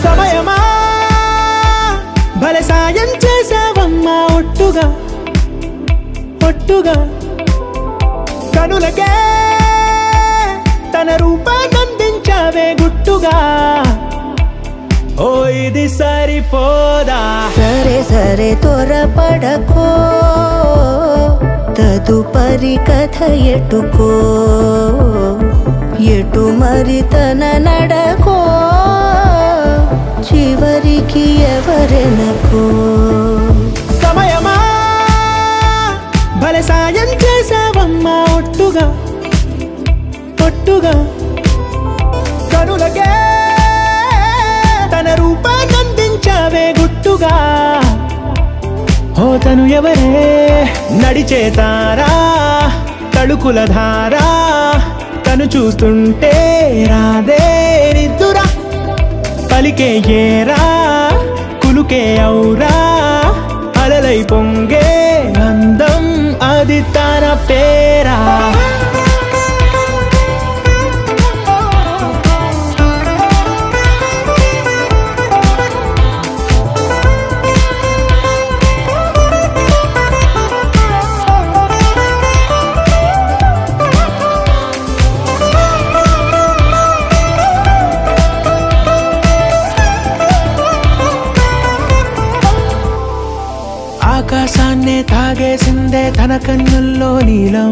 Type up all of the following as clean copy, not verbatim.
సమయమా భలే సాయం చేసావమ్మా ఒట్టుగా ఒట్టుగా కనులకే తన రూపాన్నందించావే గుట్టుగా ఓ ఇది సరిపోదా సరే సరే త్వరపడకో తదుపరి కథ ఎటుకో ఎటు మరి తన నడకో చివరికి ఎవరెనకో సమయమా భలే సాయం చేసావమ్మా ఒట్టుగా ఒట్టుగా కనులకే తన రూపాన్నందించావే గుట్టుగా ఓ తను ఎవరే నడిచే తారా తడుకుల ధారా తను చూస్తుంటే రాదే నిద్దురా పలికే ఏరా కులుకే ఔరా అలలై పొంగే అందం అది తన పేరా ఆకాశాన్నే తాగేసిందే తన కన్నుల్లో నీలం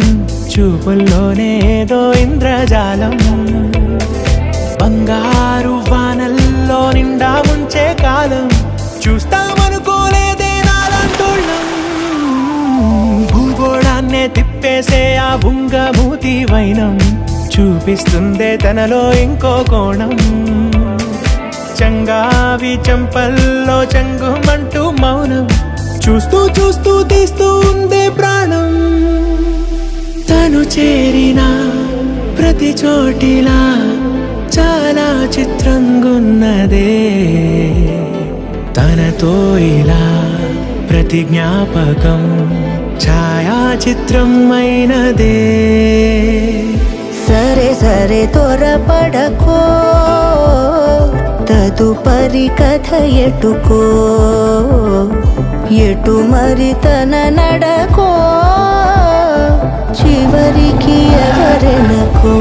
చూపుల్లోనే ఏదో ఇంద్రజాలం బంగారు వానల్లో నిండా ముంచే కాలం చూస్తామనుకోలేదే నాలంటోళ్ళం భూగోళాన్నే తిప్పేసే ఆ బుంగమూతి వైనం చూపిస్తుందే తనలో ఇంకో కోణం చంగావి చెంపల్లో చంగుమంటూ మౌనం చూస్తూ చూస్తూ తీస్తూ ఉందే ప్రాణం తను చేరిన ప్రతి చోటిలా చాలా చిత్రంగున్నదే తనతో ఇలా ప్రతి జ్ఞాపకం ఛాయాచిత్రం అయినదే సరే సరే త్వరపడకో తదుపరి కథ ఎటుకో ఎటు మరి తన నడకో చివరికి ఎవరెనకో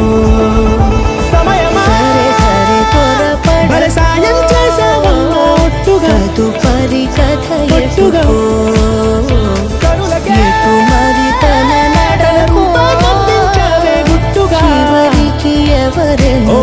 సమయమా సరే సరే భలే సాయం చేసావమ్మా ఒట్టుగా తదుపరి కథ ఒట్టుగా ఎటుకో కనులకే ఎటు మరి తన నడకో రూపాన్నందించావే గుట్టుగా చివరికి ఎవరెనకో